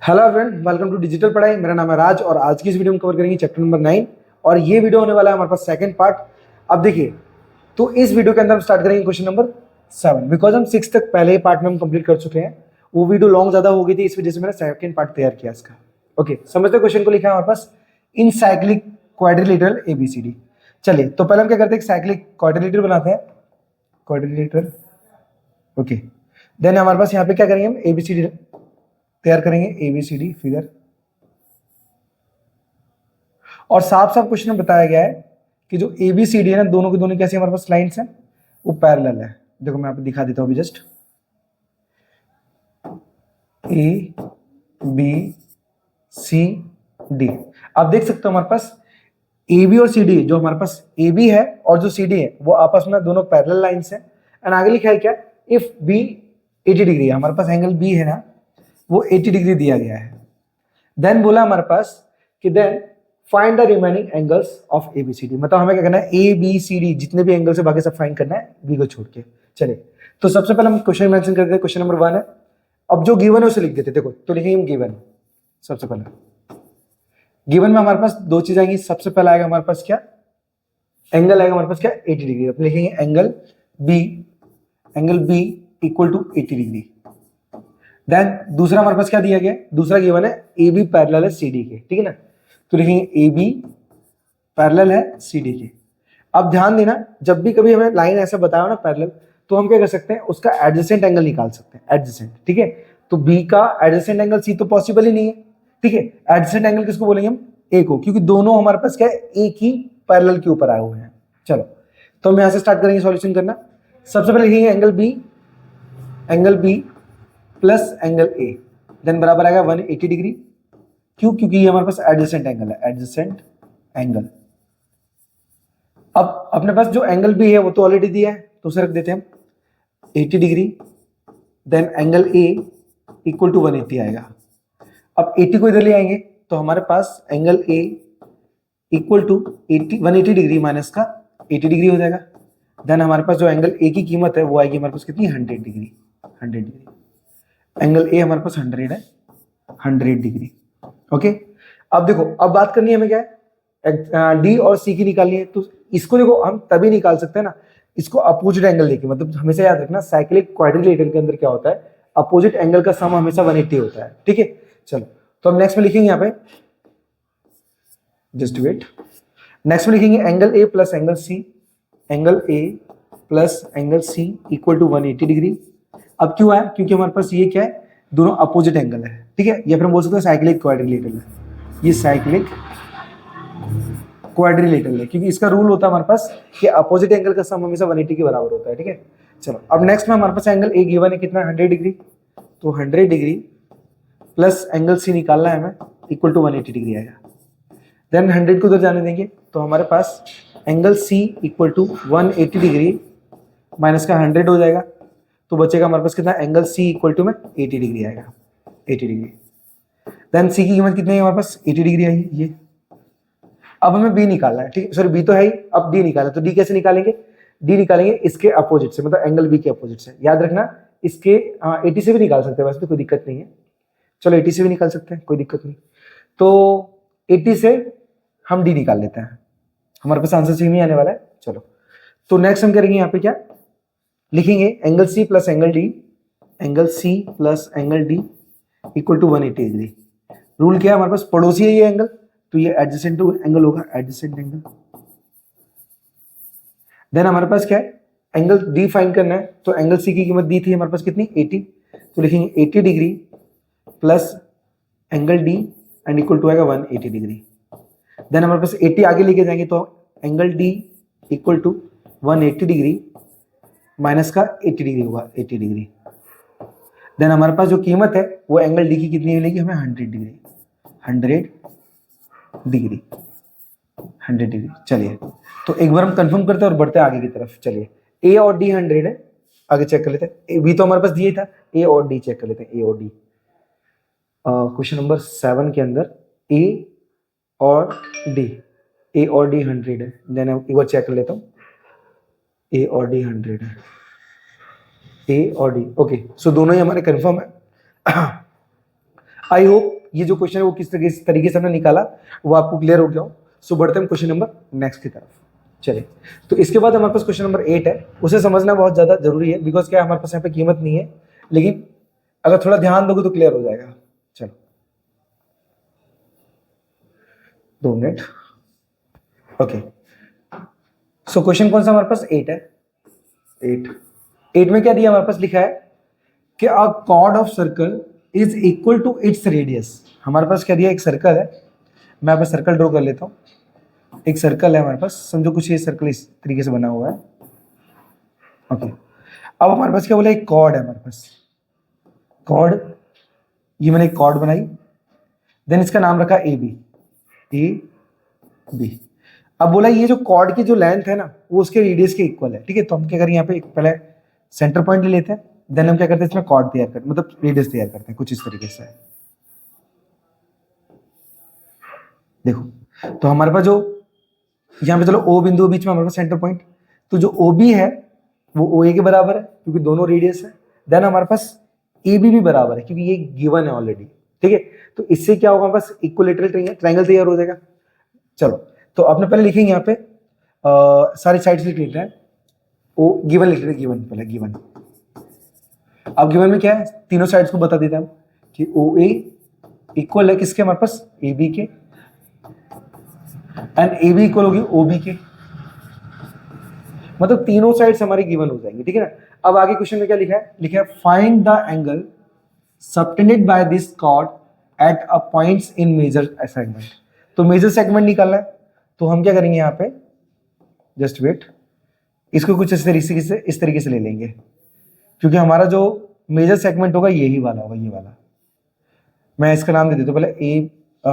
Hello friend, welcome to digital Padhai. मेरा नाम है राज और आज की इस वीडियो में कवर करेंगे चैप्टर नंबर 9 और ये वीडियो होने वाला है हमारे पास सेकंड पार्ट। अब देखिए, तो इस वीडियो के अंदर हम स्टार्ट करेंगे क्वेश्चन नंबर 7 बिकॉज हम 6 तक पहले ही पार्ट में हम कंप्लीट कर चुके हैं। वो वीडियो लॉन्ग ज्यादा हो गई थी, इस वजह से मैंने सेकंड पार्ट तैयार किया इसका। ओके, समझते क्वेश्चन को। लिखा है हमारे पास इन साइक्लिक क्वाड्रिलेटरल एबीसीडी। चलिए, तो पहले हम क्या करते हैं, साइक्लिक क्वाड्रिलेटरल बनाते हैं, क्वाड्रिलेटरल। ओके, देन हमारे पास यहाँ पे क्या करेंगे, हम एबीसीडी तैयार करेंगे, एबीसीडी फिगर। और साफ साफ क्वेश्चन में बताया गया है कि जो एबीसीडी है ना, दोनों की दोनों कैसी हमारे पास लाइंस हैं, वो पैरेलल है। देखो मैं आपको दिखा देता हूं अभी just, A B C D. आप देख सकते हो हमारे पास ए बी और सी डी, जो हमारे पास ए बी है और जो सी डी है वो आपस में दोनों पैरेलल लाइंस है। एंड आगे लिखा है क्या, इफ बी 80 डिग्री, हमारे पास एंगल बी है ना वो 80 डिग्री दिया गया है। देन बोला हमारे पास कि then find the remaining angles of ABCD. मतलब हमें क्या करना है, ए बी सी डी जितने भी एंगल्स है बाकी सब फाइंड करना है बी को छोड़ के। चलिए, तो सबसे पहले हम क्वेश्चन मेंशन करते हैं, क्वेश्चन नंबर 1 है। अब जो गिवन है उसे लिख देते, देखो तो लिखेंगे हम गिवन। सबसे पहले गिवन में हमारे पास दो चीज आएंगी। सबसे पहला आएगा हमारे पास क्या, एंगल आएगा हमारे पास क्या, 80 डिग्री। अब लिखेंगे angle B equal to 80 degree. Then दूसरा हमारे पास क्या दिया गया, दूसरा गिवन है ए बी पैरेलल है सी डी के, ठीक है ना। तो लिखेंगे ए बी पैरेलल है सी डी के। अब ध्यान देना, जब भी कभी हमें लाइन ऐसा बताया हो ना पैरेलल, तो हम क्या कर सकते हैं, उसका एडजेसेंट एंगल निकाल सकते हैं, एडजेसेंट, ठीक है। तो बी का एडजेसेंट एंगल सी तो पॉसिबल ही नहीं है, ठीक है। एडजेसेंट एंगल किसको बोलेंगे हम, ए को, क्योंकि दोनों हमारे पास क्या है, एक ही पैरेलल के ऊपर आए हुए हैं। चलो, तो हम यहां से स्टार्ट करेंगे सॉल्यूशन करना। सबसे पहले लिखेंगे angle B plus angle A, then बराबर आएगा 180 डिग्री। क्यों, क्योंकि ये हमारे पास एडजेसेंट एंगल है, एडजेसेंट एंगल। अब अपने पास जो एंगल बी है वो तो ऑलरेडी दिया है, तो उसे रख देते हैं हम 80 degree. Then angle A equal to 180 आएगा। अब 80 को इधर ले आएंगे तो हमारे पास angle A equal to 180 degree minus का 80 डिग्री हो जाएगा। देन हमारे पास जो एंगल ए की कीमत है वो आएगी हमारे पास कितनी, 100 डिग्री। 100 डिग्री, एंगल ए हमारे पास 100 है, 100 डिग्री। ओके, अब देखो, अब बात करनी है हमें क्या है, डी और सी की निकालनी है। तो इसको देखो हम तभी निकाल सकते हैं ना, इसको अपोजिट एंगल लेके। मतलब हमेशा याद रखना, साइक्लिक क्वाड्रिलेटरल के अंदर क्या होता है, अपोजिट एंगल का सम हमेशा 180 होता है, ठीक है। चलो, तो हम नेक्स्ट में लिखेंगे यहाँ पे, जस्ट वेट, नेक्स्ट में लिखेंगे angle A plus angle C, angle A plus angle C equal to 180 degree. अब क्यों आया, क्योंकि हमारे पास ये क्या है, दोनों अपोजिट एंगल है, ठीक है। या फिर हम बोल सकते हैं साइक्लिक क्वाड्रिलेटरल है, ये साइक्लिक क्वाड्रिलेटरल है, क्योंकि इसका रूल होता है हमारे पास कि अपोजिट एंगल का सम हमेशा 180 के बराबर होता है, ठीक है। चलो, अब नेक्स्ट में हमारे पास एंगल ए गिवन है कितना, 100 डिग्री। तो 100 डिग्री प्लस एंगल सी निकालना है हमें, इक्वल टू 180 डिग्री आएगा। देन 100 को उधर जाने देंगे तो हमारे पास angle C equal to 180 degree minus का 100 हो जाएगा। तो बचेगा हमारे पास कितना, एंगल सी इक्वल टू में 80 डिग्री आएगा, 80 डिग्री। देन सी की कीमत कितनी है हमारे पास, 80 डिग्री आई ये। अब हमें बी निकालना है, ठीक है, सॉरी बी तो है ही, अब डी निकालना है। तो डी कैसे निकालेंगे, डी निकालेंगे इसके अपोजिट से, मतलब एंगल बी के अपोजिट से। याद रखना, इसके 80 से भी निकाल सकते हैं, वैसे तो कोई दिक्कत नहीं है। चलो 80 से भी निकाल सकते हैं, कोई दिक्कत नहीं। तो 80 से हम डी निकाल लेते हैं, हमारे पास आंसर सेम ही आने वाला है। चलो, तो नेक्स्ट हम करेंगे यहाँ पे क्या, लिखेंगे angle C plus angle D, angle C plus angle D equal to 180 degree. Rule क्या है हमारे पास, पड़ोसी है ये एंगल, तो ये एडजेसेंट एंगल होगा, एडजेसेंट एंगल। देन हमारे पास क्या है, एंगल डी फाइंड करना है। तो एंगल सी की कीमत दी थी हमारे पास कितनी, 80। तो लिखेंगे 80 degree plus angle D and equal to आएगा 180 डिग्री। देन हमारे पास 80 आगे लेके जाएंगे तो angle D equal to 180 degree minus का 80 डिग्री होगा, 80 डिग्री। देन हमारे पास जो कीमत है वो एंगल डी की कितनी मिलेगी हमें, 100 डिग्री, 100 डिग्री, 100 डिग्री। चलिए, तो एक बार हम कंफर्म करते हैं और बढ़ते हैं आगे की तरफ। चलिए, ए और डी 100 है, आगे चेक कर लेते हैं। बी तो हमारे पास दिया था, ए और डी चेक कर लेते हैं, ए और डी। क्वेश्चन नंबर 7 के अंदर ए और डी, ए और डी 100 है। देन एक बार चेक कर लेता हूँ, ए और डी 100 है, ए और डी। ओके, सो दोनों ही हमारे कंफर्म है। आई होप ये जो क्वेश्चन है वो किस तरीके से हमने निकाला वो आपको क्लियर हो गया हो। सो बढ़ते हैं क्वेश्चन नंबर नेक्स्ट की तरफ। चलिए, तो इसके बाद हमारे पास क्वेश्चन नंबर 8 है, उसे समझना बहुत ज्यादा जरूरी है, बिकॉज क्या हमारे पास यहाँ पे कीमत नहीं है, लेकिन अगर थोड़ा ध्यान दोगे तो क्लियर हो जाएगा। चलो 2 मिनट। ओके, सो क्वेश्चन कौन सा हमारे पास 8 है। 8 में क्या दिया हमारे पास, लिखा है कि a chord of circle is equal to its radius. हमारे पास क्या दिया, एक सर्कल है, मैं यहाँ पे सर्कल ड्रॉ कर लेता हूँ। एक सर्कल है हमारे पास, समझो कुछ ये सर्कल इस तरीके से बना हुआ है। ओके, अब हमारे पास क्या बोला, एक कॉर्ड है हमारे पास, कॉर्ड, ये मैंने एक कॉर्ड बनाई, देन इसका नाम रखा ए बी। अब बोला ये जो कॉर्ड की जो लेंथ है ना वो उसके रेडियस के इक्वल है, ठीक है। तो हम क्या करें, यहाँ पे पहले सेंटर पॉइंट ले लेते हैं, देन हम क्या करते हैं इसमें कॉर्ड तैयार करते हैं, मतलब रेडियस तैयार करते हैं कुछ इस तरीके से। देखो, तो हमारे पास जो यहाँ पे चलो ओ बिंदु बीच में हमारे पास सेंटर पॉइंट, तो जो ओ बी है वो ओ ए के बराबर है क्योंकि दोनों रेडियस है। देन हमारे पास ए बी भी बराबर है क्योंकि ये गिवन है ऑलरेडी, ठीक है। तो इससे क्या होगा, हमारे पास इक्विलेटरल ट्रायंगल तैयार हो जाएगा। चलो, तो आपने पहले लिखेंगे यहाँ पे सारी साइड्स लिख लेते हैं, ओ गिवन लिख लेते हैं, गिवन पहले गिवन। अब गिवन में क्या है, तीनों साइड्स को बता देते हैं हम कि ओ ए इक्वल है किसके, हमारे पास ए बी के, एंड ए बी इक्वल होगी ओ बी के, मतलब तीनों साइड्स हमारी गिवन हो जाएंगी, ठीक है ना। अब आगे क्वेश्चन में क्या लिखा है, लिखा है find the angle subtended by this chord at a points in major segment. तो मेजर सेगमेंट निकालना है, तो हम क्या करेंगे यहाँ पे, जस्ट वेट, इसको कुछ इस तरीके से ले लेंगे, क्योंकि हमारा जो मेजर सेगमेंट होगा यही वाला होगा, ये वाला। मैं इसका नाम दे देता हूँ, पहले ए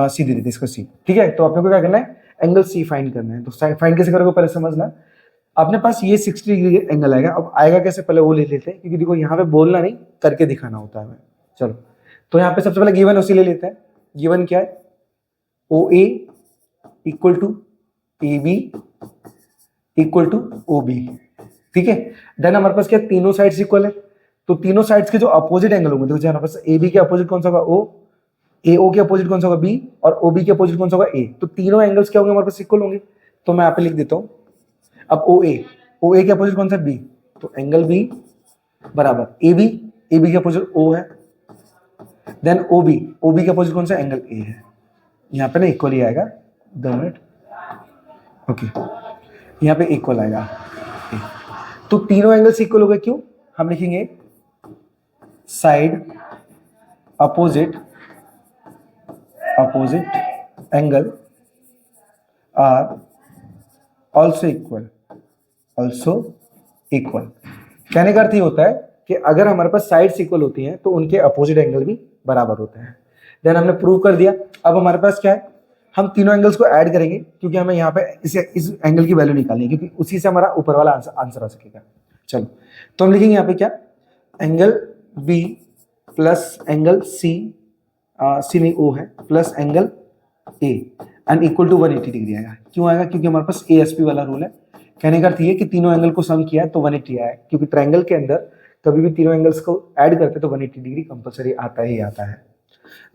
सी दे देते इसको सी, ठीक है। तो आपने को क्या करना है, एंगल सी फाइंड करना है। तो फाइंड कैसे करोगे पहले समझना, अपने पास ये 60 डिग्री एंगल आएगा। अब आएगा कैसे, पहले वो ले लेते हैं, क्योंकि देखो यहाँ पे बोलना नहीं करके दिखाना होता है हमें। चलो, तो यहाँ पे सबसे पहले गिवन उसी ले लेते हैं। गिवन क्या है, O A equal to A B equal to O B, ठीक है। देन हमारे पास क्या, तीनों साइड्स इक्वल है, तो तीनों साइड्स के जो अपोजिट एंगल होंगे, देखो हमारे पास ए बी के अपोजिट कौन सा होगा ओ, ए ओ के अपोजिट कौन सा होगा बी, और ओ बी के अपोजिट कौन सा होगा ए। तो तीनों एंगल्स क्या होंगे हमारे पास, इक्वल होंगे। तो मैं यहाँ पे लिख देता हूँ, अब ओ ए के अपोजिट कौन सा बी, तो एंगल बी बराबर ए बी के अपोजिट ओ है, देन ओ बी के अपोजिट कौन सा, एंगल ए है। यहाँ पे ना इक्वल ही आएगा, 2 मिनट। ओके, यहाँ पे इक्वल आएगा, तो तीनों एंगल्स इक्वल हो गए। क्यों, हम लिखेंगे side opposite angle are also equal. कहने का अर्थ ये होता है कि अगर हमारे पास साइड्स इक्वल होती हैं तो उनके अपोजिट एंगल भी बराबर होते हैं। देन हमने प्रूव कर दिया। अब हमारे पास क्या है, हम तीनों एंगल्स को ऐड करेंगे, क्योंकि हमें यहाँ पे इस एंगल की वैल्यू निकालनी है, क्योंकि उसी से हमारा ऊपर वाला आंसर आ सकेगा। चलो, तो हम लिखेंगे यहाँ पे क्या, angle B plus angle C नहीं ओ है, plus angle A and equal to 180 degree आएगा। क्यों आएगा, क्योंकि हमारे पास ASP वाला रूल है। कहने का अर्थ ये कि तीनों एंगल को सम किया तो 180 आया, क्योंकि ट्रायंगल के अंदर कभी भी तीनों एंगल्स को ऐड करते तो 180 डिग्री कंपलसरी आता है।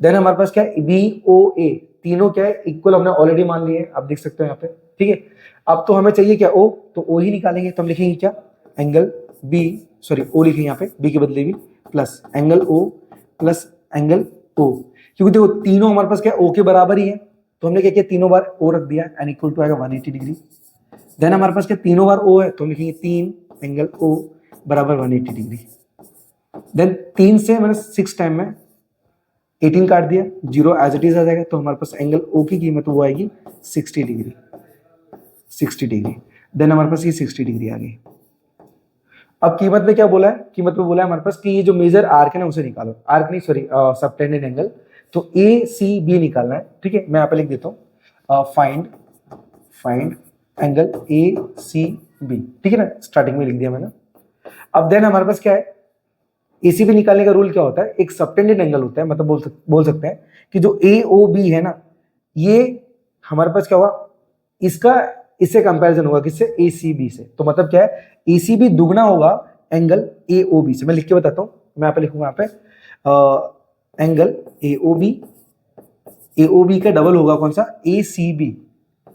देन हमारे पास क्या है, BOA, तीनों क्या है इक्वल, हमने ऑलरेडी मान लिए, आप देख सकते हो यहाँ पे, ठीक है। अब तो हमें चाहिए क्या, O, तो O ही निकालेंगे। तो हम लिखेंगे क्या, एंगल O लिखेंगे यहाँ पे, B के बदले भी, plus angle O plus angle O, क्योंकि देखो तीनों हमारे पास क्या O के बराबर ही है, तो हमने क्या किया, तीनों बार O रख दिया एंड इक्वल टू आएगा 180 डिग्री। देन हमारे पास क्या, तीनों बार O है, तो हम लिखेंगे 3 एंगल O बराबर 180 डिग्री। देन 3 से मैंने 6 टाइम में 18 काट दिया, 0 एज इट इज आ जाएगा। तो हमारे पास एंगल O की कीमत वो आएगी 60 डिग्री। देन हमारे पास ये 60 डिग्री आ गई। अब कीमत में क्या बोला है, कीमत में बोला है हमारे पास कि ये जो मेजर आर्क है ना उसे निकालो, आर्क नहीं सॉरी सबटेंडेड एंगल, तो ACB निकालना है, ठीक है। मैं यहाँ पे लिख देता हूँ फाइंड एंगल ACB, ठीक है ना, स्टार्टिंग में लिख दिया मैंने। अब देन हमारे पास क्या है, ACB निकालने का रूल क्या होता है, एक सबटेंडेड एंगल होता है, मतलब बोल सकते हैं कि जो AOB है ना, ये हमारे पास क्या हुआ, इससे कंपैरिजन होगा किससे, ACB से। तो मतलब क्या है, ACB दुगना होगा एंगल AOB से। मैं लिख के बताता हूँ, मैं यहाँ पे लिखूंगा, यहाँ पे एंगल AOB, AOB का डबल होगा कौन सा, ACB,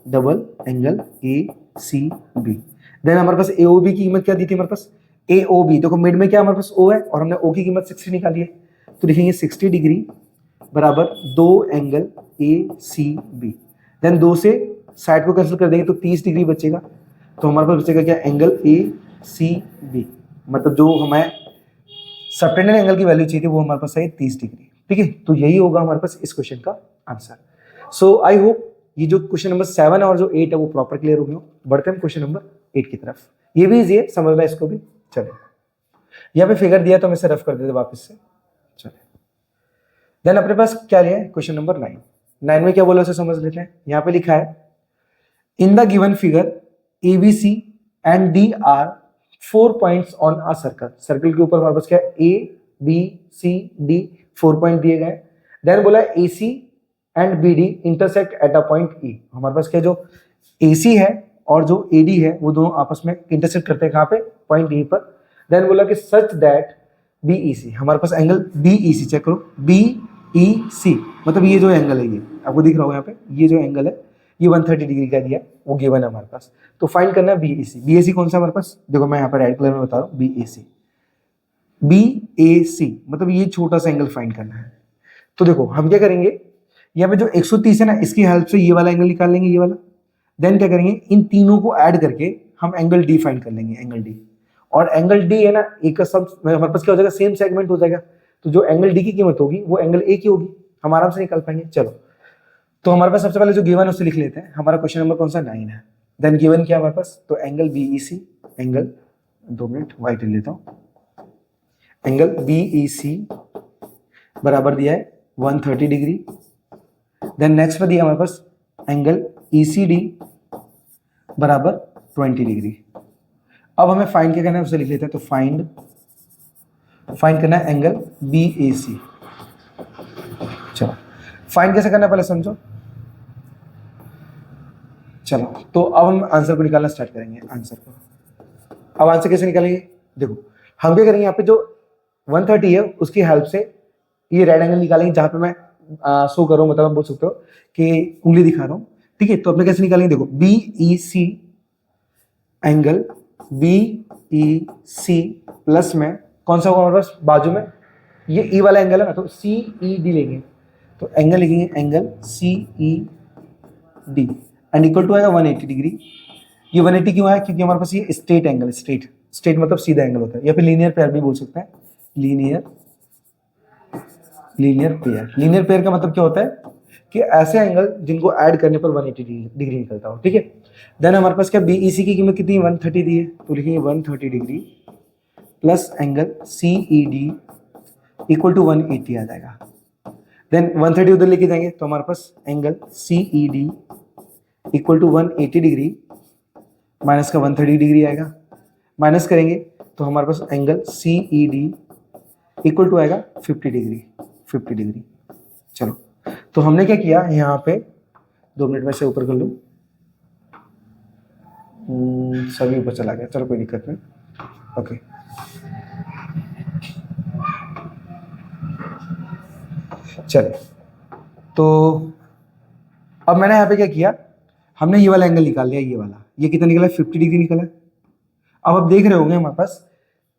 double angle ACB। Then हमारे पास AOB की कीमत क्या दी थी हमारे पास, AOB देखो मिड में क्या हमारे पास O है और हमने O की कीमत 60 निकाली है, तो लिखेंगे 60 डिग्री बराबर 2 एंगल ACB। देन 2 से साइड को कैंसिल कर देंगे तो 30 डिग्री बचेगा, तो हमारे पास बचेगा क्या, एंगल ACB। मतलब जो हमें सबटेंडेड एंगल की वैल्यू चाहिए थी वो हमारे पास है 30 डिग्री। ठीक है, तो यही होगा हमारे पास इस क्वेश्चन का आंसर। सो आई होप ये जो क्वेश्चन नंबर 7 और जो 8 है वो प्रॉपर क्लियर हो गए हो। बढ़ते हैं क्वेश्चन नंबर 8 की तरफ। ये भी इजी है, समझना इसको भी। चले, यहाँ पे फिगर दिया तो हम इसे रफ कर देते वापस से। चले, देन अपने पास क्या लिया है, क्वेश्चन नंबर 9। 9 में क्या बोला उसे समझ लेते हैं। यहाँ पे लिखा है, in the given figure ABC and D are 4 points on a circle. Circle के ऊपर हमारे पास क्या है, ABCD 4 पॉइंट दिए गए। देन बोला AC and BD intersect at a point E। हमारे पास क्या, जो AC है और जो AD है वो दोनों आपस में इंटरसेक्ट करते हैं कहाँ पे, पॉइंट E पर। देन बोला कि सच दैट BEC, हमारे पास एंगल BEC चेक करो, BEC मतलब ये जो एंगल है, ये आपको दिख रहा होगा यहाँ पे, ये जो एंगल है ये 130 डिग्री का दिया, वो गिवन है हमारे पास। तो फाइंड करना है BEC। BEC कौन सा हमारे पास, देखो मैं यहाँ पर रेड कलर में बता रहा हूँ, BAC मतलब ये छोटा सा एंगल फाइंड करना है। तो देखो हम क्या करेंगे, यहाँ पे जो 130 है ना, इसकी हेल्प से ये वाला एंगल निकाल लेंगे, ये वाला। देन क्या करेंगे, इन तीनों को ऐड करके हम एंगल D फाइंड कर लेंगे, एंगल D। और एंगल D है ना, एक का सम हमारे पास क्या हो जाएगा, सेम सेगमेंट हो जाएगा। तो जो एंगल D की कीमत होगी वो एंगल A की होगी, हम आराम से निकाल पाएंगे। चलो, तो हमारे पास सबसे पहले जो गिवन है उसे लिख लेते हैं। हमारा क्वेश्चन नंबर कौन सा, 9 है। देन गिवन क्या हमारे पास, तो angle BEC, angle 2 minute white ले लेता हूँ, एंगल BEC बराबर दिया है 130 डिग्री। देन नेक्स्ट में दिया हमारे पास एंगल ECD बराबर 20 डिग्री। अब हमें फाइंड क्या करना है उसे लिख लेते हैं। तो फाइंड करना है एंगल BAC। चलो फाइंड कैसे करना है पहले समझो। चलो, तो अब हम आंसर को निकालना स्टार्ट करेंगे। आंसर को अब आंसर कैसे निकालेंगे, देखो हम क्या करेंगे, यहाँ पे जो 130 है उसकी हेल्प से ये रेड एंगल निकालेंगे, जहां पे मैं शो कर रहा हूँ, मतलब आप बोल सकते हो कि उंगली दिखा रहा हूँ। ठीक है, तो अपने कैसे निकालेंगे, देखो BEC एंगल BEC प्लस में कौन सा होगा हमारे पास, बाजू में ये E वाला एंगल है ना, तो CED लेंगे। तो एंगल लिखेंगे angle CED and equal to आएगा 180 डिग्री। ये 180 क्यों आया, क्योंकि हमारे पास ये स्ट्रेट एंगल है, स्ट्रेट मतलब सीधा एंगल होता है, या फिर लीनियर पेयर भी बोल सकते हैं। लीनियर पेयर का मतलब क्या होता है कि ऐसे एंगल जिनको ऐड करने पर 180 डिग्री निकलता हो। ठीक है, देन हमारे पास क्या, BEC की कीमत कितनी है, 130 दी है, तो लिखेंगे 130 degree plus angle CED equal to 180 आ जाएगा। देन 130 उधर लेके जाएंगे तो हमारे पास angle CED equal to 180 degree minus का 130 डिग्री आएगा। माइनस करेंगे तो हमारे पास एंगल CED इक्वल टू आएगा 50 डिग्री। चलो, तो हमने क्या किया यहाँ पे, 2 मिनट में से ऊपर कर लूँ, सभी ऊपर चला गया, चलो कोई दिक्कत नहीं। ओके, चलिए, तो अब मैंने यहाँ पे क्या किया, हमने ये वाला एंगल निकाल लिया, ये कितना निकला, 50 डिग्री निकला। अब आप देख रहे होंगे हमारे पास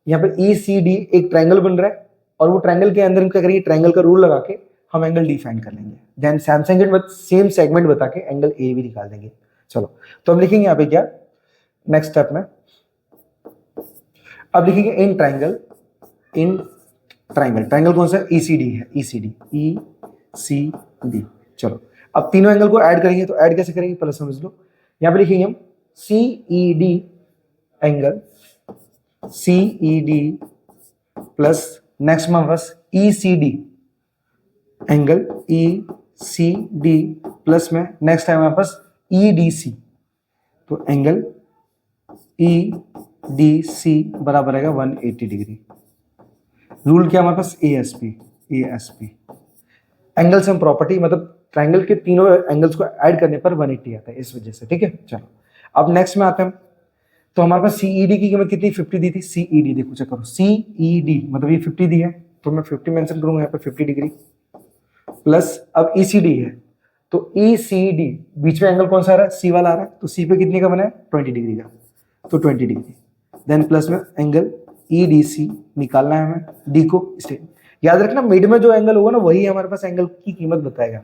यहाँ पे ECD एक ट्रायंगल बन रहा है, और वो ट्रायंगल के अंदर हम क्या करेंगे, ट्रायंगल का रूल लगा के हम एंगल D फाइंड कर लेंगे। देन सेम सेगमेंट बता के एंगल A भी निकाल देंगे। चलो, तो हम लिखेंगे यहाँ पे क्या, नेक्स्ट स्टेप में अब लिखेंगे इन ट्रायंगल कौन सा है, ECD है, ECD। चलो, अब तीनों एंगल को ऐड करेंगे, तो ऐड कैसे करेंगे पहले समझ लो। यहाँ पे लिखेंगे हम CED angle CED plus next में बस ECD एंगल ECD प्लस में नेक्स्ट है हमारे पास EDC। तो एंगल EDC बराबर आएगा 180 डिग्री। रूल क्या हमारे पास, ASP एंगल सम प्रॉपर्टी, मतलब ट्रायंगल के तीनों एंगल्स को ऐड करने पर 180 आता है, इस वजह से। ठीक है, चलो अब नेक्स्ट में आते हैं। तो हमारे पास CED की कीमत कितनी, 50 दी थी। CED देखो चेक करो, CED मतलब ये 50 दी है, तो मैं 50 मेंशन करूंगा यहाँ पे 50 डिग्री। प्लस अब ECD है, तो ECD बीच में एंगल कौन सा आ रहा है, C वाला आ रहा है, तो C पे कितने का बना है, 20 डिग्री का, तो 20 डिग्री। देन प्लस में एंगल EDC निकालना है हमें, D को स्ट्रेट, याद रखना मिड में जो एंगल होगा ना वही हमारे पास एंगल की कीमत बताएगा।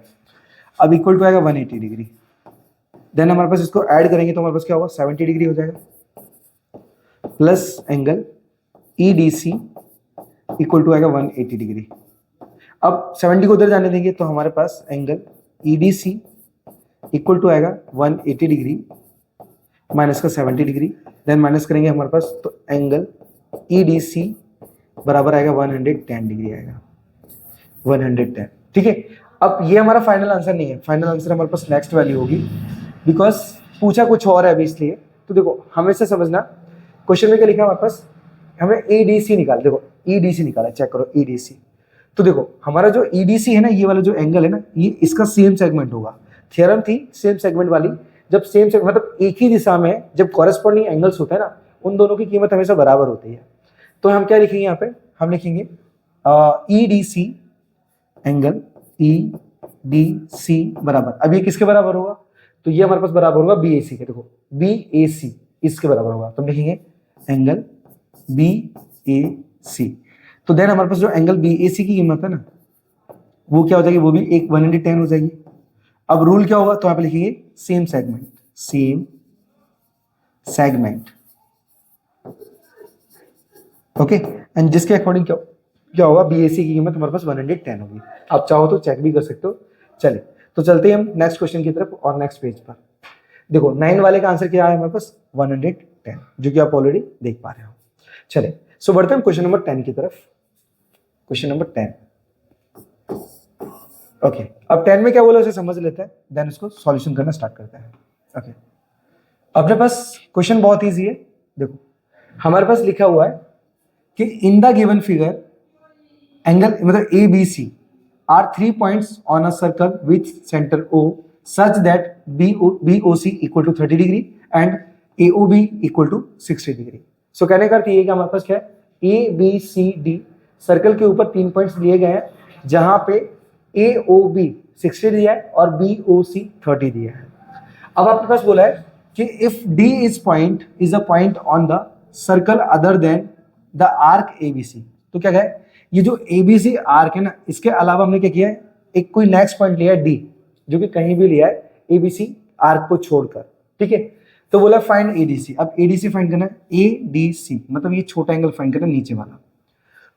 अब इक्वल टू आएगा 180 डिग्री। देन हमारे पास इसको ऐड करेंगे तो हमारे पास क्या होगा, 70 डिग्री हो जाएगा, plus angle EDC equal to आएगा 180 डिग्री। अब 70 को उधर जाने देंगे तो हमारे पास एंगल EDC इक्वल टू आएगा 180 डिग्री माइनस का 70 डिग्री। देन माइनस करेंगे हमारे पास तो एंगल EDC बराबर आएगा 110 डिग्री आएगा, 110। ठीक है, अब ये हमारा फाइनल आंसर नहीं है, फाइनल आंसर हमारे पास नेक्स्ट वैल्यू होगी, बिकॉज पूछा कुछ और है अभी इसलिए। तो देखो हमेशा समझना, क्वेश्चन में क्या लिखा है हमारे पास, हमें EDC निकाल, देखो EDC निकाला, चेक करो EDC। तो देखो हमारा जो EDC है ना, ये वाला जो एंगल है ना, ये इसका सेम सेगमेंट होगा। थ्योरम थी सेम सेगमेंट वाली, जब सेम मतलब एक ही दिशा में जब कॉरेस्पॉन्डिंग एंगल्स होते हैं ना, उन दोनों की कीमत हमेशा बराबर होती है। तो हम क्या लिखेंगे यहाँ पे, हम लिखेंगे EDC एंगल EDC बराबर, अब ये किसके बराबर होगा, तो ये हमारे पास बराबर होगा BAC के। देखो BAC इसके बराबर होगा, तो हम लिखेंगे एंगल BAC। तो देन हमारे पास जो एंगल BAC की कीमत है ना, वो क्या हो जाएगी, वो भी एक 110 हो जाएगी। अब रूल क्या होगा, तो यहाँ पे लिखेंगे same segment, same segment, okay. And जिसके अकॉर्डिंग क्या होगा, BAC की कीमत हमारे पास 110 होगी। आप चाहो तो चेक भी कर सकते हो। चलिए तो चलते हैं हम नेक्स्ट क्वेश्चन की तरफ और नेक्स्ट पेज पर। देखो 9 वाले का आंसर क्या है हमारे पास, 110, जो कि आप ऑलरेडी देख पा रहे हो। चलिए सो बढ़ते हैं क्वेश्चन नंबर 10 की तरफ। Question number 10, okay. अब 10 में क्या बोला उसे समझ लेते हैं, देन उसको सॉल्यूशन करना स्टार्ट करते हैं। ओके, अपने पास क्वेश्चन बहुत इजी है। देखो हमारे पास लिखा हुआ है कि इन द गिवन फिगर एंगल मतलब ABC are 3 points on a circle with center O such that BOC equal to 30 degree and AOB equal to 60 degree। सो कहने का अर्थ ये कि हमारे पास क्या है, ABCD सर्कल के ऊपर 3 पॉइंट्स लिए गए हैं, जहां पे AOB 60 दिया है और BOC 30 दिया है। अब आपके पास बोला है कि if D is a point on the circle other than the arc ABC, तो क्या है, ये जो ABC आर्क है ना, इसके अलावा हमने क्या किया है, एक कोई नेक्स्ट पॉइंट लिया है D, जो कि कहीं भी लिया है ABC आर्क को छोड़कर। ठीक है, तो बोला फाइंड ADC। अब ADC फाइंड करना है, ADC मतलब ये छोटा एंगल फाइंड करना है, नीचे वाला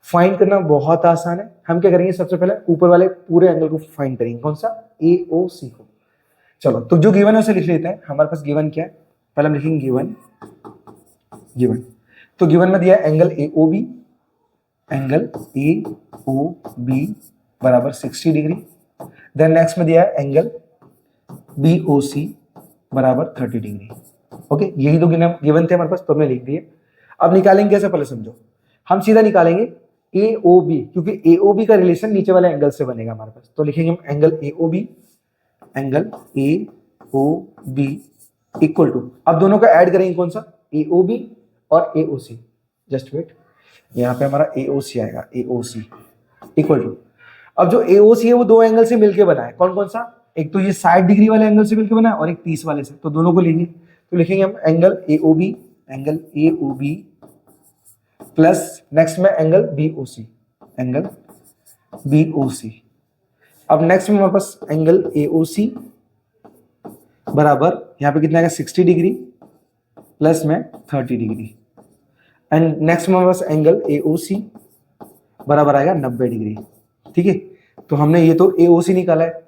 फाइंड करना बहुत आसान है। हम क्या करेंगे, सबसे पहले ऊपर वाले पूरे एंगल को फाइंड करेंगे, कौन सा, AOC को। चलो तो जो गिवन है उसे लिख लेते हैं। हमारे पास गिवन क्या है, पहले हम लिखेंगे गिवन। तो गिवन में दिया है एंगल AOB, एंगल AOB बराबर 60 डिग्री। देन नेक्स्ट में दिया है एंगल BOC बराबर 30 डिग्री। ओके, यही दो गिवन थे हमारे पास, तो हमने लिख दिए। अब निकालेंगे कैसे, पहले समझो। हम सीधा निकालेंगे AOB, क्योंकि AOB का रिलेशन नीचे वाले एंगल से बनेगा हमारे पास। तो लिखेंगे हम एंगल AOB इक्वल टू, अब दोनों का ऐड करेंगे, कौन सा, AOB और AOC। जस्ट वेट, यहाँ पे हमारा AOC आएगा, AOC इक्वल टू, अब जो AOC है वो दो एंगल से मिलके बना है, कौन कौन सा, एक तो ये 60 डिग्री वाले एंगल से मिलके बना है और एक 30 वाले से, तो दोनों को लेंगे। तो लिखेंगे हम एंगल AOB प्लस नेक्स्ट में एंगल BOC। अब नेक्स्ट में हमारे पास एंगल AOC बराबर यहाँ पे कितना आएगा, 60 डिग्री प्लस में 30 डिग्री। एंड नेक्स्ट में हमारे पास एंगल AOC बराबर आएगा 90 डिग्री। ठीक है, तो हमने ये तो AOC निकाला है,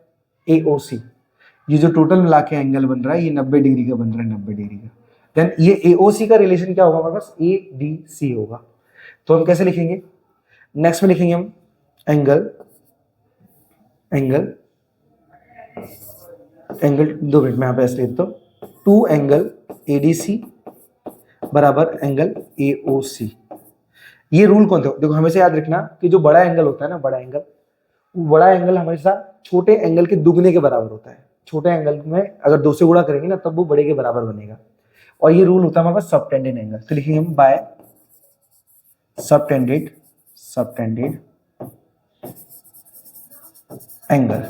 AOC ये जो टोटल मिला के एंगल बन रहा है ये 90 डिग्री का बन रहा है, 90 डिग्री का। देन ये AOC का रिलेशन क्या होगा हमारे पास, ADC होगा। तो हम कैसे लिखेंगे, नेक्स्ट में लिखेंगे हम एंगल 2 मिनट में यहाँ पे ऐसे लिख दो, 2 एंगल ADC बराबर एंगल AOC। ये रूल कौन सा, देखो हमेशा याद रखना कि जो बड़ा एंगल होता है ना, बड़ा एंगल हमेशा छोटे एंगल के दुगने के बराबर होता है। छोटे एंगल में अगर 2 से गुणा करेंगे ना, तब वो बड़े के बराबर बनेगा। और ये रूल होता है हमारे पास सबटेंडेड एंगल। तो लिखेंगे हम बाय सबटेंडेड एंगल।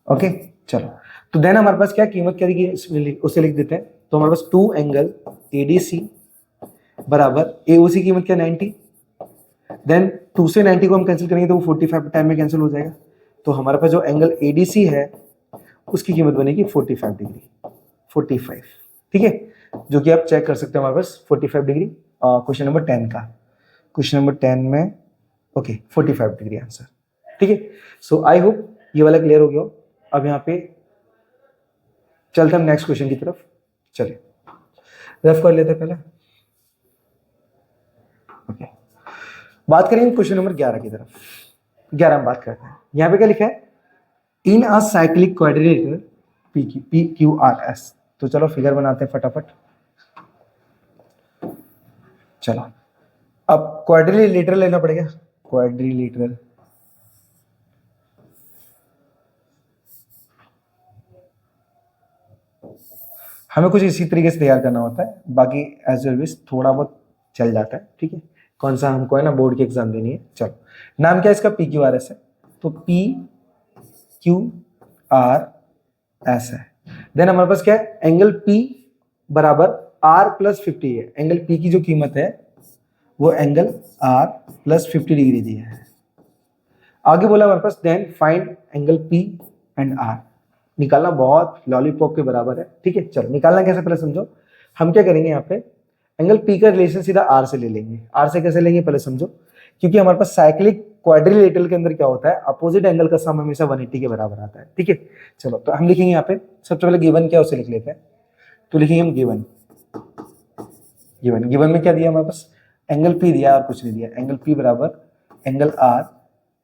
ओके चलो, तो देन हमारे पास क्या कीमत क्या दी उसे लिख देते हैं। तो हमारे पास 2 एंगल ADC बराबर AOC कीमत क्या 90, देन 2 से 90 को हम कैंसिल करेंगे तो वो 45 टाइम में कैंसिल हो जाएगा। तो हमारे पास जो एंगल ADC है उसकी कीमत बनेगी 45 डिग्री, 45, ठीक है, जो कि आप चेक कर सकते हैं हमारे पास 45 डिग्री। क्वेश्चन नंबर 10 का, क्वेश्चन नंबर 10 में ओके 45 डिग्री आंसर, ठीक है। सो आई होप ये वाला क्लियर हो गया हो। अब यहाँ पे चलते हम नेक्स्ट क्वेश्चन की तरफ, चलिए रफ कर लेते हैं पहले। ओके बात करेंगे क्वेश्चन नंबर 11 की तरफ। 11 में बात करते हैं, यहाँ पे क्या लिखा है, इन अ साइक्लिक क्वाड्रिलेटरल PQRS। तो चलो फिगर बनाते हैं फटाफट। चलो अब क्वाड्रिलेटरल लेना पड़ेगा, क्वाड्रिलेटरल। हमें कुछ इसी तरीके से तैयार करना होता है, बाकी एज ऑलवेज थोड़ा बहुत चल जाता है, ठीक है। कौन सा हमको है ना बोर्ड की एग्जाम देनी है। चलो नाम क्या है इसका, PQRS है, तो PQRS है। देन हमारे पास क्या है, एंगल P बराबर R+50 है। एंगल P की जो कीमत है वो एंगल R+50 डिग्री दी है। आगे बोला हमारे पास then find angle P and R। निकालना बहुत लॉलीपॉप के बराबर है, ठीक है। चलो निकालना कैसे पहले समझो। हम क्या करेंगे, यहाँ पे एंगल P का रिलेशन सीधा R से ले लेंगे। R से कैसे लेंगे पहले समझो, क्योंकि हमारे पास साइक्लिक क्वाड्रिलेटरल के अंदर क्या होता है, अपोजिट एंगल का सम हमेशा 180 के बराबर आता है, ठीक है। चलो तो हम लिखेंगे यहाँ पे सबसे पहले गिवन क्या उसे लिख लेते हैं। तो लिखेंगे हम गिवन, गिवन में क्या दिया हमारे पास, एंगल P दिया और कुछ नहीं दिया। एंगल P बराबर एंगल R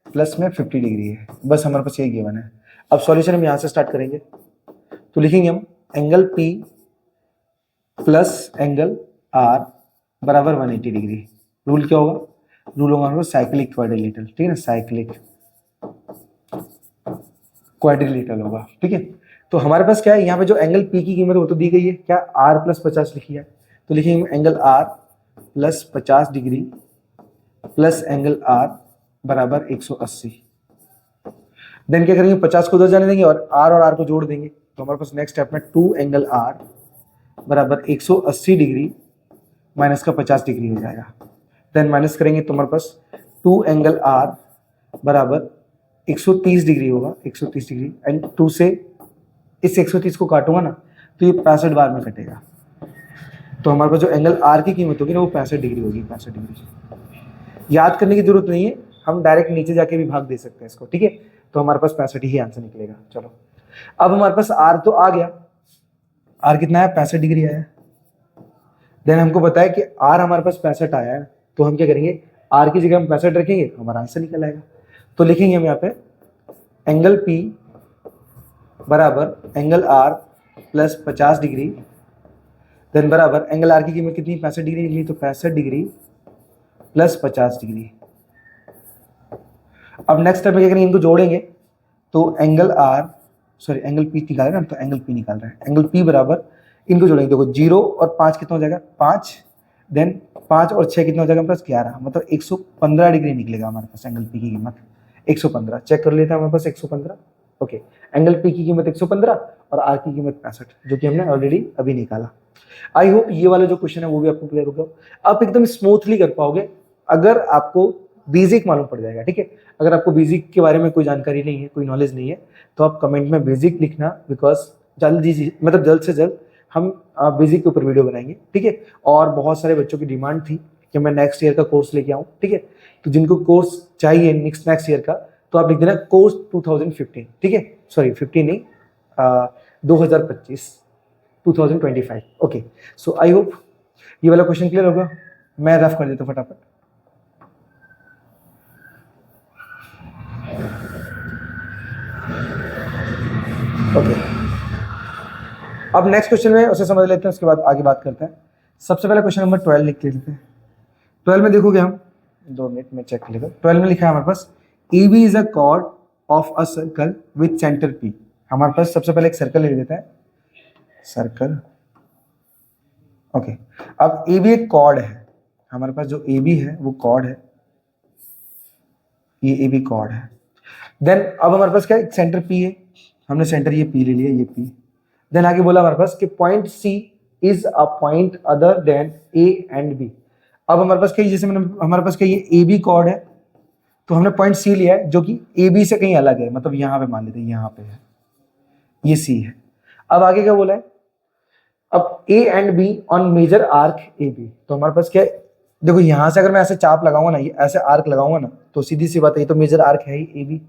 प्लस में 50 डिग्री है, बस हमारे पास यही गिवन है। अब सॉल्यूशन हम यहाँ से स्टार्ट करेंगे, तो लिखेंगे हम angle P plus angle R बराबर 180 डिग्री। रूल क्या होगा, रूल होगा हमारे साइक्लिक क्वाड्रिलेटरल, ठीक है ना, साइक्लिक क्वाड्रिलेटरल होगा, ठीक है। तो हमारे पास क्या है, यहाँ पे जो एंगल P की कीमत वो तो दी गई है, क्या R+50 लिखी है। तो लिखेंगे angle R+50 degree plus angle R बराबर 180। देन क्या करेंगे, 50 को उधर जाने देंगे और R को जोड़ देंगे। तो हमारे पास नेक्स्ट स्टेप में 2 एंगल R बराबर 180 डिग्री माइनस का 50 डिग्री हो जाएगा। देन माइनस करेंगे तो हमारे पास 2 एंगल R बराबर 130 डिग्री होगा, 130 डिग्री। एंड 2 से इस 130 को काटूंगा ना तो ये 65 बार में कटेगा। तो हमारे पास जो एंगल R की कीमत होगी ना वो 65 डिग्री होगी, 65 डिग्री। याद करने की जरूरत नहीं है, हम डायरेक्ट नीचे जाके भी भाग दे सकते हैं इसको, ठीक है। तो हमारे पास 65 ही आंसर निकलेगा। चलो अब हमारे पास R तो आ गया, R कितना है, 65 डिग्री आया। देन हमको पता है कि R हमारे पास 65 आया है, तो हम क्या करेंगे, R की जगह हम 65 रखेंगे, हमारा आंसर निकल आएगा। तो लिखेंगे हम यहाँ पे एंगल P बराबर angle R plus 50 degree, then बराबर एंगल R की कीमत कितनी, 65 डिग्री निकली, तो 65 डिग्री प्लस 50 डिग्री। अब नेक्स्ट स्टेप में क्या करेंगे, इनको जोड़ेंगे। तो एंगल एंगल P निकाल रहे हैं, तो एंगल P निकाल रहे हैं। एंगल P बराबर इनको जोड़ेंगे, देखो 0 और 5 कितना हो जाएगा, 5। देन 5 और 6 कितना हो जाएगा हमारे पास, 11, मतलब 115 डिग्री निकलेगा हमारे पास एंगल P की कीमत 115। चेक कर लेते हैं हमारे पास 115। ओके एंगल P की कीमत 115 और R की कीमत 65, जो कि हमने ऑलरेडी अभी निकाला। आई होप ये वाला जो क्वेश्चन है वो भी आपको क्लियर हो गया। आप एकदम स्मूथली कर पाओगे अगर आपको बेसिक मालूम पड़ जाएगा, ठीक है। अगर आपको बेसिक के बारे में कोई जानकारी नहीं है, कोई नॉलेज नहीं है, तो आप कमेंट में बेसिक लिखना, बिकॉज जल्द से जल्द हम बेसिक के ऊपर वीडियो बनाएंगे, ठीक है। और बहुत सारे बच्चों की डिमांड थी कि मैं नेक्स्ट ईयर का कोर्स लेके आऊँ, ठीक है। तो जिनको कोर्स चाहिए नेक्स्ट ईयर का, तो आप लिख देना कोर्स 2015, ठीक है, सॉरी 15 नहीं, 2025, 2025। ओके सो आई होप ये वाला क्वेश्चन क्लियर होगा। मैं रफ कर देता हूँ फटाफट। ओके अब नेक्स्ट क्वेश्चन में उसे समझ लेते हैं, उसके बाद आगे बात करते हैं। सबसे पहले क्वेश्चन नंबर 12 लिख लेते हैं। 12 में देखोगे हम, 2 मिनट में चेक कर लेते हैं। 12 में लिखा है हमारे पास AB is a chord of a circle with centre P। हमारे पास सबसे पहले एक सर्कल ले लेते हैं, सर्कल। ओके अब AB एक कॉर्ड है, हमारे पास जो AB है वो कॉर्ड है, ये AB कॉर्ड है। देन अब हमारे पास क्या है, सेंटर पी है, हमने सेंटर ये पी ले लिया, ये पी। देन आगे बोला हमारे पास कि point C is a point other than A and B. अब हमारे पास क्या है, जैसे मैंने हमारे पास क्या ये ए बी कॉर्ड है, तो हमने पॉइंट सी लिया है जो कि ए बी से कहीं अलग है, मतलब यहाँ पे मान लेते हैं, यहाँ पे है, ये सी है। अब आगे क्या बोला है, अब A and B on major arc A B. तो हमारे पास क्या है, देखो यहां से अगर मैं ऐसे चाप लगाऊंगा ना, ये ऐसे आर्क लगाऊंगा ना, तो सीधी सी बात है, ये तो मेजर आर्क है ही ए बी।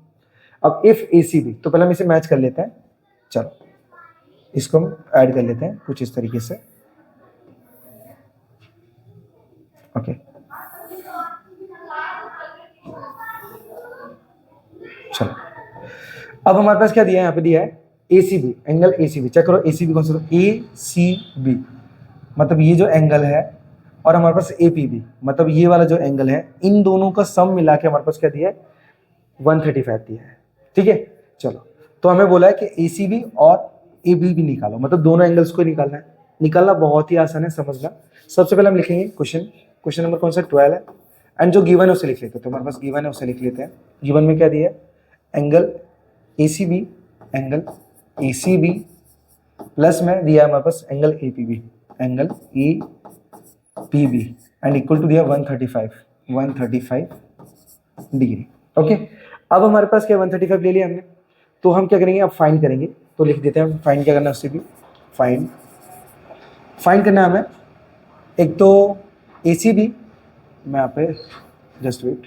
अब इफ ए सी बी, तो पहले हम इसे मैच कर लेते हैं। चलो इसको हम ऐड कर लेते हैं कुछ इस तरीके से। ओके चलो, अब हमारे पास क्या दिया है, यहाँ पे दिया है A C B, angle A C B. Check करो ए सी बी कौन सा, ए सी बी मतलब ये जो एंगल है, और हमारे पास ए पी बी मतलब ये वाला जो एंगल है, इन दोनों का सम मिला के हमारे पास क्या दिया है, 135 दिया है। ठीक है, चलो तो हमें बोला है कि ए सी बी और ए बी भी निकालो, मतलब दोनों एंगल्स को निकालना है। निकालना बहुत ही आसान है, समझना। सबसे पहले हम लिखेंगे क्वेश्चन नंबर कौन सा, 12 है, एंड जो गिवन है उसे लिख लेते हैं। तो हमारे पास गिवन है उसे लिख लेते हैं। गिवन में क्या दिया है, angle A C B, angle A C B plus में दिया है हमारे पास angle A P B, angle A P B and equal to दिया 135 डिग्री। ओके, अब हमारे पास क्या 135 ले लिया हमने, तो हम क्या करेंगे, अब फाइंड करेंगे। तो लिख देते हैं फाइंड क्या करना है, उससे भी फाइंड करना है हमें। एक तो ए सी बी, मैं यहाँ पे जस्ट वेट,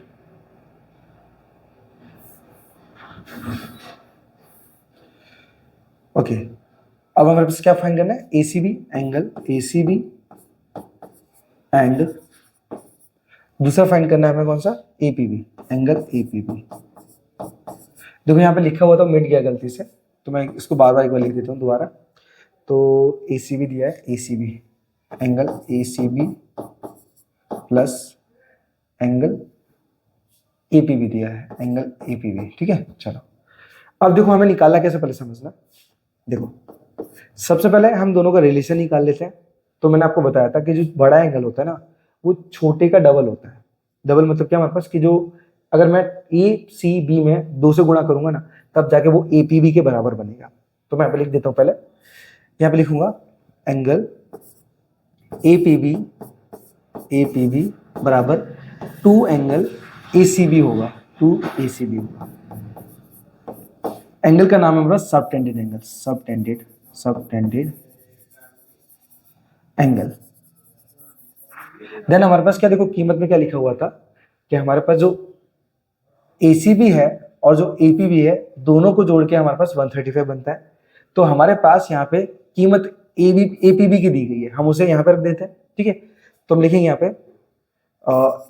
ओके अब हमारे पास क्या फाइंड करना है, A C B, angle A C B and दूसरा फाइंड करना है हमें कौन सा, A P B, angle A P B. देखो यहाँ पे लिखा हुआ था, मिट गया गलती से, तो मैं इसको बार बार एक बार लिख देता हूँ दोबारा। तो ए सी बी दिया है, A C B angle A C B plus angle A P B दिया है, एंगल ए पी बी। ठीक है, चलो अब देखो हमें निकालना कैसे, पहले समझना। देखो सबसे पहले हम दोनों का रिलेशन निकाल लेते हैं। तो मैंने आपको बताया था कि जो बड़ा एंगल होता है ना, वो छोटे का डबल होता है। डबल मतलब क्या, हमारे पास कि जो अगर मैं ए सी बी में 2 से गुणा करूंगा ना, तब जाके वो ए पी बी के बराबर बनेगा। तो मैं यहाँ पे लिख देता हूँ, पहले यहाँ पे लिखूंगा एंगल ए पी बी बराबर 2 एंगल ए सी बी होगा, 2 ए सी बी होगा। एंगल का नाम है हमारा subtended angle, subtended angle. Then हमारे पास क्या, देखो कीमत में क्या लिखा हुआ था कि हमारे पास जो ACB है और जो APB है, दोनों को जोड़ के हमारे पास 135 बनता है। तो हमारे पास यहाँ पे कीमत APB की दी गई है, हम उसे यहाँ पे रख देते हैं। ठीक है, तो हम लिखेंगे यहाँ पे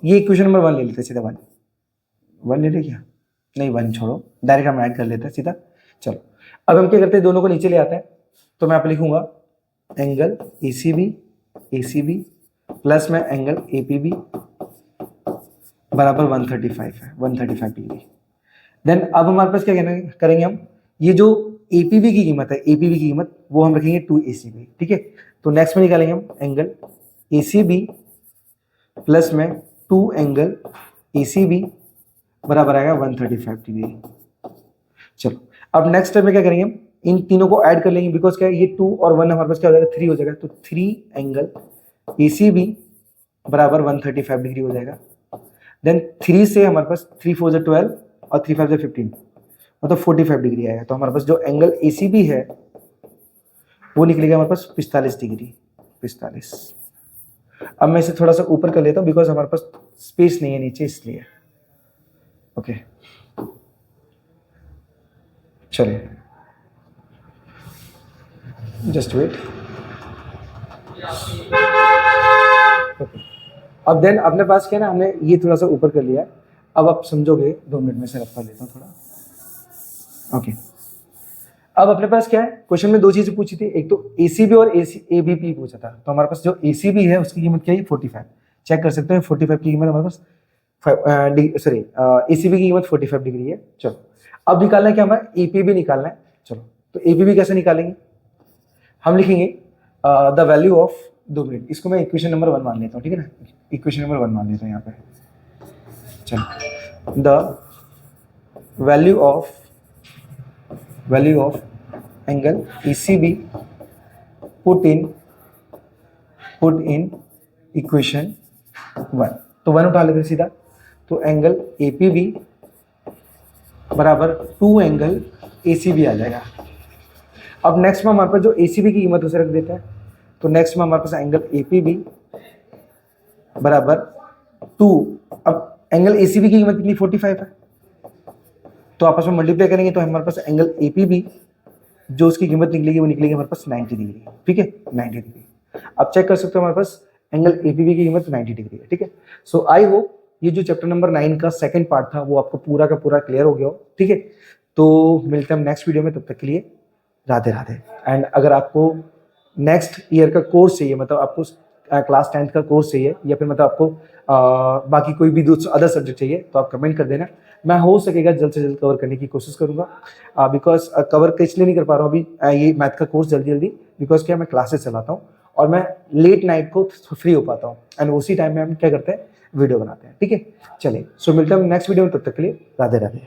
ये इक्वेशन नंबर 1 ले लेते हैं सीधा। 1 ले ले क्या, नहीं 1 छोड़ो, डायरेक्ट हम ऐड कर लेते हैं सीधा। चलो अब हम क्या करते हैं, दोनों को नीचे ले आते हैं। तो मैं यहाँ पे लिखूंगा एंगल ACB प्लस में एंगल APB बराबर 135 है, 135 डिग्री। देन अब हमारे पास क्या करेंगे हम, ये जो APB की कीमत है, APB की कीमत वो हम रखेंगे 2 ACB। ठीक है, तो नेक्स्ट में निकालेंगे हम एंगल ACB प्लस में 2 एंगल ACB बराबर आएगा 135 डिग्री। चलो अब नेक्स्ट स्टेप में क्या करेंगे, हम इन तीनों को ऐड कर लेंगे, बिकॉज क्या है ये 2 और 1 हमारे पास क्या हो जाएगा, 3 हो जाएगा। तो 3 एंगल ACB बराबर 135 डिग्री हो जाएगा। देन 3 से हमारे पास 3 4 12 और 3 5 15, मतलब 45 डिग्री आएगा। तो हमारे पास जो एंगल ACB है वो निकलेगा हमारे पास 45 डिग्री, 45। अब मैं इसे थोड़ा सा ऊपर कर लेता हूँ, बिकॉज हमारे पास स्पेस नहीं है नीचे, इसलिए। ओके चलिए, जस्ट वेट। अब देन अपने पास क्या है ना, हमने ये थोड़ा सा ऊपर कर लिया। अब आप समझोगे, 2 मिनट में से रफ कर लेता हूँ थोड़ा। ओके अब अपने पास क्या है, क्वेश्चन में 2 चीजें पूछी थी, एक तो ACB और ABP पूछा था। तो हमारे पास जो ACB है उसकी कीमत क्या है, 45। चेक कर सकते हैं, 45 की कीमत हमारे पास ACB की कीमत 45 डिग्री है। चलो अब निकालना है क्या, हमारा APB निकालना है। चलो तो APB कैसे निकालेंगे, हम लिखेंगे द वैल्यू ऑफ, 2 मिनट, इसको मैं इक्वेशन नंबर 1 मान लेता हूँ। ठीक है ना, इक्वेशन नंबर 1 मान लेता हूँ यहाँ पे। चलो the value of angle ECB put in equation 1। तो 1 उठा लेते हैं सीधा, तो एंगल APB बराबर 2 एंगल ACB आ जाएगा। अब नेक्स्ट में हमारे पास जो ACB की कीमत उसे रख देते हैं, तो नेक्स्ट में हमारे पास एंगल APB बराबर 2। अब एंगल ACB की कीमत कितनी 45 है, तो आपस में मल्टीप्लाई करेंगे तो हमारे पास एंगल APB जो उसकी कीमत निकलेगी वो निकलेगी हमारे पास 90 डिग्री। ठीक है, 90 डिग्री। अब चेक कर सकते हो हमारे पास एंगल APB की कीमत 90 डिग्री है। ठीक है, सो आई होप ये जो चैप्टर नंबर 9 का सेकंड पार्ट था वो आपको पूरा का पूरा क्लियर हो गया हो। ठीक है, तो मिलते हैं हम नेक्स्ट वीडियो में, तब तक के लिए राधे राधे। एंड अगर आपको नेक्स्ट ईयर का कोर्स चाहिए, मतलब आपको क्लास 10th का कोर्स चाहिए, या फिर मतलब आपको बाकी कोई भी दूसरा अदर सब्जेक्ट चाहिए, तो आप कमेंट कर देना। मैं हो सकेगा जल्द से जल्द कवर करने की कोशिश करूंगा, बिकॉज कवर इसलिए नहीं कर पा रहा हूँ अभी ये मैथ का कोर्स जल्दी, बिकॉज क्या मैं क्लासेस चलाता हूँ और मैं लेट नाइट को फ्री हो पाता हूँ, एंड उसी टाइम में हम क्या करते हैं वीडियो बनाते हैं। ठीक है, चलिए, सो मिलते हैं नेक्स्ट वीडियो में, तब तक के लिए राधे राधे।